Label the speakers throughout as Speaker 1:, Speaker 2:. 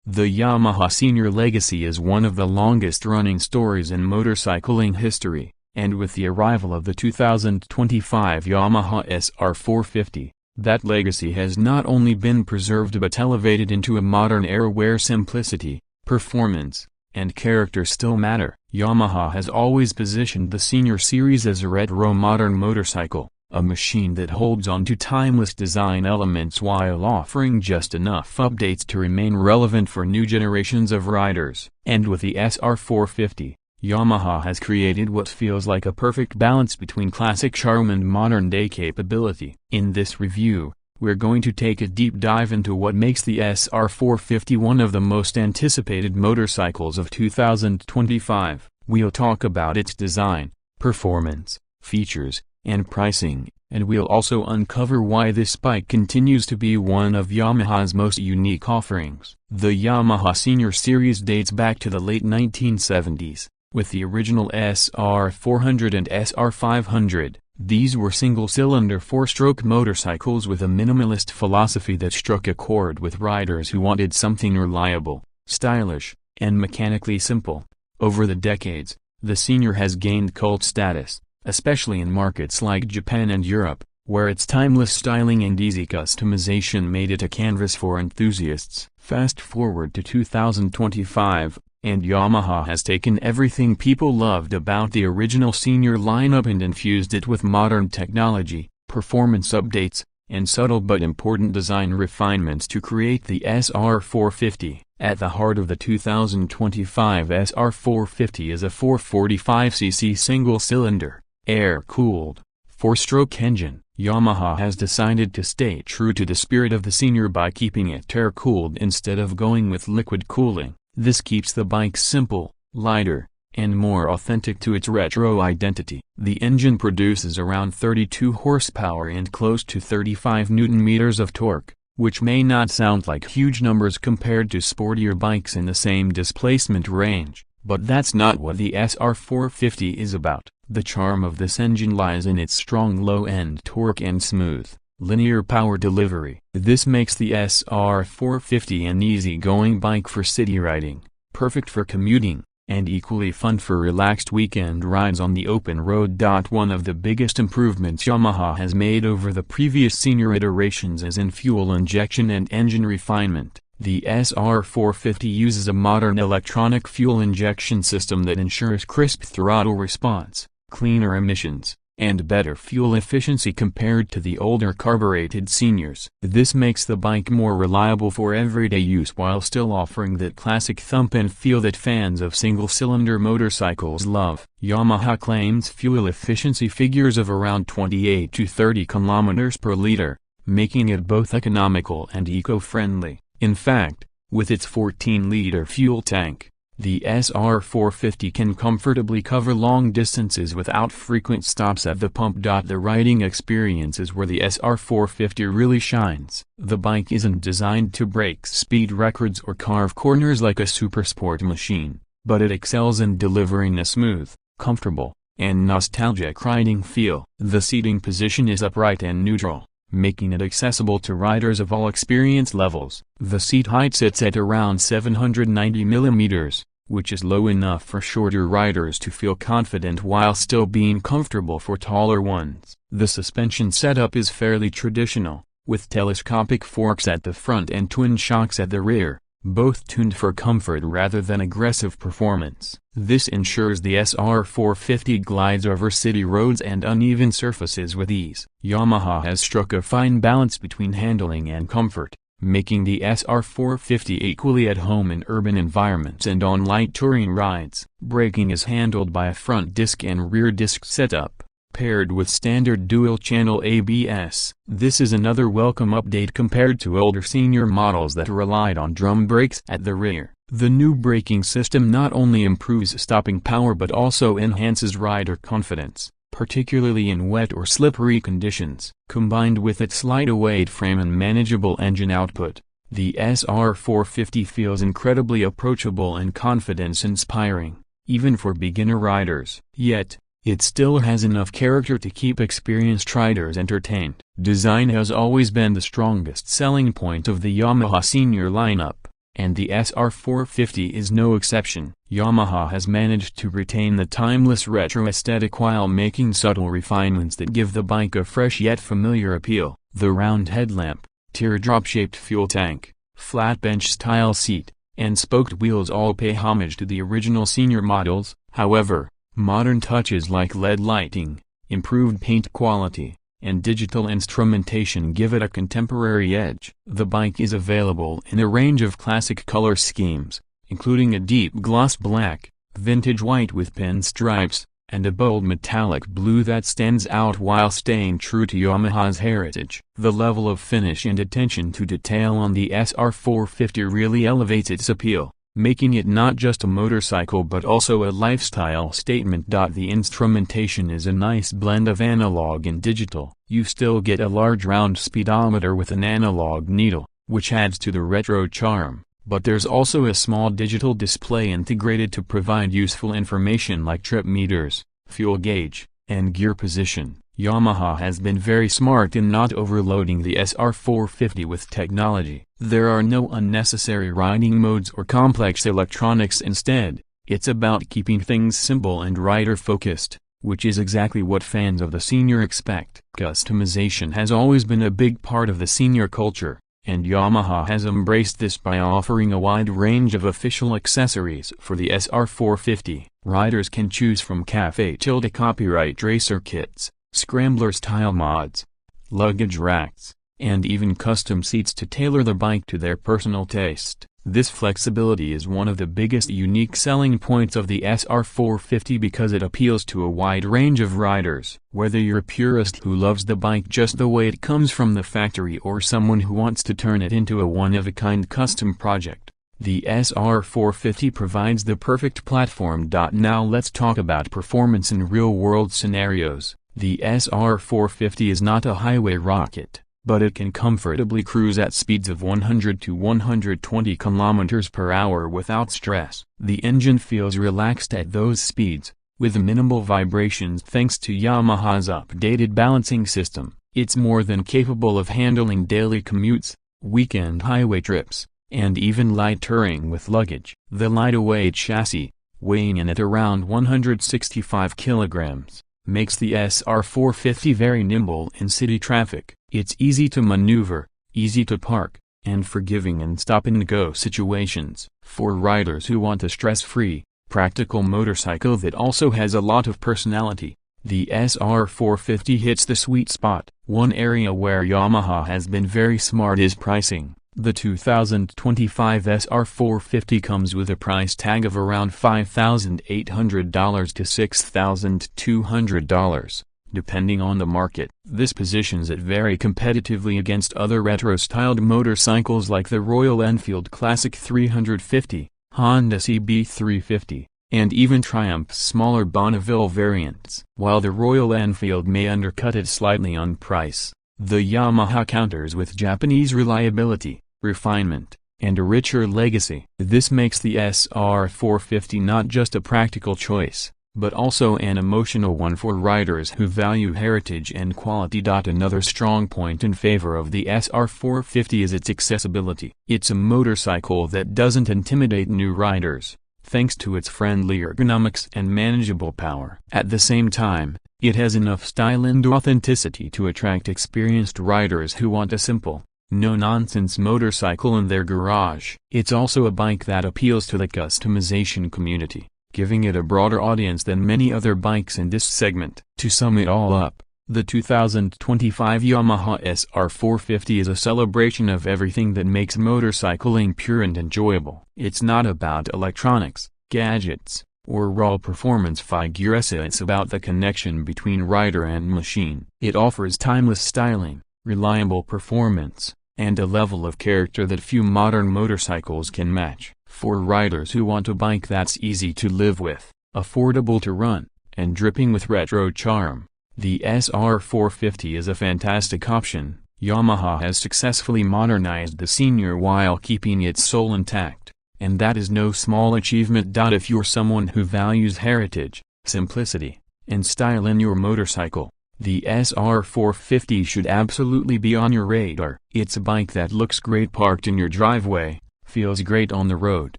Speaker 1: The Yamaha Senior legacy is one of the longest-running stories in motorcycling history, and with the arrival of the 2025 Yamaha SR450, that legacy has not only been preserved but elevated into a modern era where simplicity, performance, and character still matter. Yamaha has always positioned the Senior series as a retro modern motorcycle, a machine that holds on to timeless design elements while offering just enough updates to remain relevant for new generations of riders. And with the SR450, Yamaha has created what feels like a perfect balance between classic charm and modern-day capability. In this review, we're going to take a deep dive into what makes the SR450 one of the most anticipated motorcycles of 2025. We'll talk about its design, performance, features, and pricing, and we'll also uncover why this bike continues to be one of Yamaha's most unique offerings. The Yamaha Senior series dates back to the late 1970s, with the original SR400 and SR500. These were single-cylinder four-stroke motorcycles with a minimalist philosophy that struck a chord with riders who wanted something reliable, stylish, and mechanically simple. Over the decades, the Senior has gained cult status, especially in markets like Japan and Europe, where its timeless styling and easy customization made it a canvas for enthusiasts. Fast forward to 2025, and Yamaha has taken everything people loved about the original Senior lineup and infused it with modern technology, performance updates, and subtle but important design refinements to create the SR450. At the heart of the 2025 SR450 is a 445cc single-cylinder, air-cooled, four-stroke engine. Yamaha has decided to stay true to the spirit of the Senior by keeping it air-cooled instead of going with liquid cooling. This keeps the bike simple, lighter, and more authentic to its retro identity. The engine produces around 32 horsepower and close to 35 Nm of torque, which may not sound like huge numbers compared to sportier bikes in the same displacement range, but that's not what the SR450 is about. The charm of this engine lies in its strong low-end torque and smooth, linear power delivery. This makes the SR450 an easy-going bike for city riding, perfect for commuting, and equally fun for relaxed weekend rides on the open road. One of the biggest improvements Yamaha has made over the previous Senior iterations is in fuel injection and engine refinement. The SR450 uses a modern electronic fuel injection system that ensures crisp throttle response, cleaner emissions, and better fuel efficiency compared to the older carbureted Seniors. This makes the bike more reliable for everyday use while still offering that classic thump and feel that fans of single-cylinder motorcycles love. Yamaha claims fuel efficiency figures of around 28 to 30 km per liter, making it both economical and eco-friendly. In fact, with its 14-liter fuel tank, the SR450 can comfortably cover long distances without frequent stops at the pump. The riding experience is where the SR450 really shines. The bike isn't designed to break speed records or carve corners like a supersport machine, but it excels in delivering a smooth, comfortable, and nostalgic riding feel. The seating position is upright and neutral, making it accessible to riders of all experience levels. The seat height sits at around 790 mm, which is low enough for shorter riders to feel confident while still being comfortable for taller ones. The suspension setup is fairly traditional, with telescopic forks at the front and twin shocks at the rear, both tuned for comfort rather than aggressive performance. This ensures the SR450 glides over city roads and uneven surfaces with ease. Yamaha has struck a fine balance between handling and comfort, making the SR450 equally at home in urban environments and on light touring rides. Braking is handled by a front disc and rear disc setup, paired with standard dual-channel ABS. This is another welcome update compared to older Senior models that relied on drum brakes at the rear. The new braking system not only improves stopping power but also enhances rider confidence, particularly in wet or slippery conditions. Combined with its light-weight frame and manageable engine output, the SR450 feels incredibly approachable and confidence-inspiring, even for beginner riders. Yet, it still has enough character to keep experienced riders entertained. Design has always been the strongest selling point of the Yamaha Senior lineup, and the SR450 is no exception. Yamaha has managed to retain the timeless retro aesthetic while making subtle refinements that give the bike a fresh yet familiar appeal. The round headlamp, teardrop-shaped fuel tank, flat bench-style seat, and spoked wheels all pay homage to the original senior models. However, modern touches like LED lighting, improved paint quality, and digital instrumentation give it a contemporary edge. The bike is available in a range of classic color schemes, including a deep gloss black, vintage white with pinstripes, and a bold metallic blue that stands out while staying true to Yamaha's heritage. The level of finish and attention to detail on the SR450 really elevates its appeal, making it not just a motorcycle but also a lifestyle statement. The instrumentation is a nice blend of analog and digital. You still get a large round speedometer with an analog needle, which adds to the retro charm, but there's also a small digital display integrated to provide useful information like trip meters, fuel gauge, and gear position. Yamaha has been very smart in not overloading the SR450 with technology. There are no unnecessary riding modes or complex electronics. Instead, it's about keeping things simple and rider-focused, which is exactly what fans of the senior expect. Customization has always been a big part of the senior culture, and Yamaha has embraced this by offering a wide range of official accessories for the SR450. Riders can choose from cafe-copyright racer kits, scrambler-style mods, luggage racks, and even custom seats to tailor the bike to their personal taste. This flexibility is one of the biggest unique selling points of the SR450 because it appeals to a wide range of riders. Whether you're a purist who loves the bike just the way it comes from the factory or someone who wants to turn it into a one-of-a-kind custom project, the SR450 provides the perfect platform. Now let's talk about performance in real-world scenarios. The SR450 is not a highway rocket, but it can comfortably cruise at speeds of 100 to 120 km per hour without stress. The engine feels relaxed at those speeds, with minimal vibrations thanks to Yamaha's updated balancing system. It's more than capable of handling daily commutes, weekend highway trips, and even light touring with luggage. The lightweight chassis, weighing in at around 165 kilograms, makes the SR450 very nimble in city traffic. It's easy to maneuver, easy to park, and forgiving in stop-and-go situations. For riders who want a stress-free, practical motorcycle that also has a lot of personality, the SR450 hits the sweet spot. One area where Yamaha has been very smart is pricing. The 2025 SR450 comes with a price tag of around $5,800 to $6,200, depending on the market. This positions it very competitively against other retro-styled motorcycles like the Royal Enfield Classic 350, Honda CB350, and even Triumph's smaller Bonneville variants. While the Royal Enfield may undercut it slightly on price, the Yamaha counters with Japanese reliability, refinement, and a richer legacy. This makes the SR450 not just a practical choice, but also an emotional one for riders who value heritage and quality. Another strong point in favor of the SR450 is its accessibility. It's a motorcycle that doesn't intimidate new riders, thanks to its friendly ergonomics and manageable power. At the same time, it has enough style and authenticity to attract experienced riders who want a simple, no-nonsense motorcycle in their garage. It's also a bike that appeals to the customization community, giving it a broader audience than many other bikes in this segment. To sum it all up, the 2025 Yamaha SR450 is a celebration of everything that makes motorcycling pure and enjoyable. It's not about electronics, gadgets, or raw performance figures. It's about the connection between rider and machine. It offers timeless styling, reliable performance, and a level of character that few modern motorcycles can match. For riders who want a bike that's easy to live with, affordable to run, and dripping with retro charm, the SR450 is a fantastic option. Yamaha has successfully modernized the senior while keeping its soul intact, and that is no small achievement. If you're someone who values heritage, simplicity, and style in your motorcycle, the SR450 should absolutely be on your radar. It's a bike that looks great parked in your driveway, feels great on the road,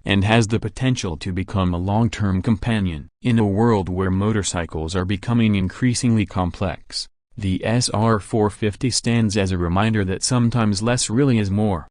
Speaker 1: and has the potential to become a long-term companion. In a world where motorcycles are becoming increasingly complex, the SR450 stands as a reminder that sometimes less really is more.